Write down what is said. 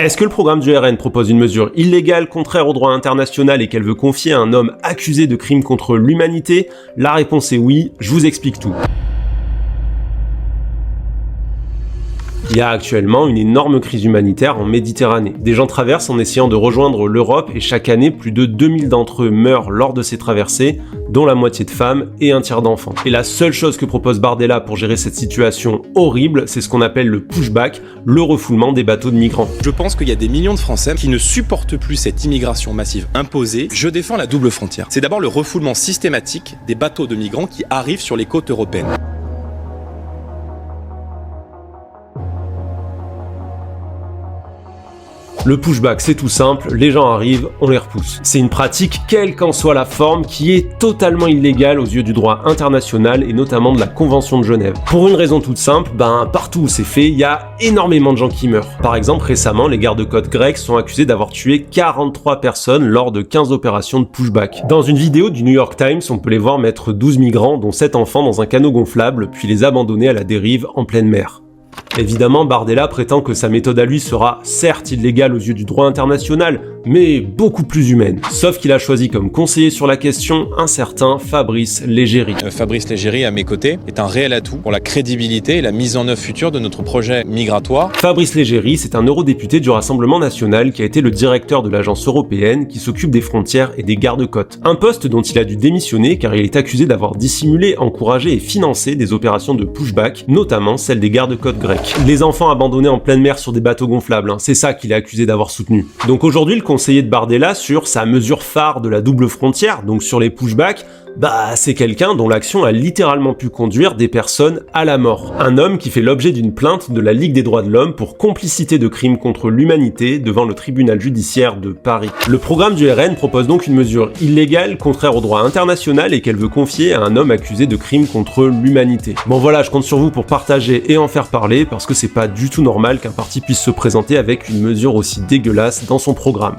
Est-ce que le programme du RN propose une mesure illégale contraire au droit international et qu'elle veut confier à un homme accusé de crimes contre l'humanité? La réponse est oui, je vous explique tout. Il y a actuellement une énorme crise humanitaire en Méditerranée. Des gens traversent en essayant de rejoindre l'Europe et chaque année, plus de 2000 d'entre eux meurent lors de ces traversées, dont la moitié de femmes et un tiers d'enfants. Et la seule chose que propose Bardella pour gérer cette situation horrible, c'est ce qu'on appelle le pushback, le refoulement des bateaux de migrants. Je pense qu'il y a des millions de Français qui ne supportent plus cette immigration massive imposée. Je défends la double frontière. C'est d'abord le refoulement systématique des bateaux de migrants qui arrivent sur les côtes européennes. Le pushback, c'est tout simple, les gens arrivent, on les repousse. C'est une pratique, quelle qu'en soit la forme, qui est totalement illégale aux yeux du droit international et notamment de la Convention de Genève. Pour une raison toute simple, partout où c'est fait, il y a énormément de gens qui meurent. Par exemple, récemment, les gardes-côtes grecs sont accusés d'avoir tué 43 personnes lors de 15 opérations de pushback. Dans une vidéo du New York Times, on peut les voir mettre 12 migrants, dont 7 enfants, dans un canot gonflable, puis les abandonner à la dérive en pleine mer. Évidemment, Bardella prétend que sa méthode à lui sera certes illégale aux yeux du droit international, mais beaucoup plus humaine. Sauf qu'il a choisi comme conseiller sur la question un certain Fabrice Leggeri. Fabrice Leggeri, à mes côtés, est un réel atout pour la crédibilité et la mise en œuvre future de notre projet migratoire. Fabrice Leggeri, c'est un eurodéputé du Rassemblement national qui a été le directeur de l'agence européenne qui s'occupe des frontières et des gardes-côtes. Un poste dont il a dû démissionner car il est accusé d'avoir dissimulé, encouragé et financé des opérations de pushback, notamment celle des gardes-côtes grecs. Les enfants abandonnés en pleine mer sur des bateaux gonflables, c'est ça qu'il est accusé d'avoir soutenu. Donc aujourd'hui, le conseiller de Bardella sur sa mesure phare de la double frontière, donc sur les pushbacks, c'est quelqu'un dont l'action a littéralement pu conduire des personnes à la mort. Un homme qui fait l'objet d'une plainte de la Ligue des droits de l'homme pour complicité de crimes contre l'humanité devant le tribunal judiciaire de Paris. Le programme du RN propose donc une mesure illégale, contraire au droit international et qu'elle veut confier à un homme accusé de crimes contre l'humanité. Bon voilà, je compte sur vous pour partager et en faire parler parce que c'est pas du tout normal qu'un parti puisse se présenter avec une mesure aussi dégueulasse dans son programme.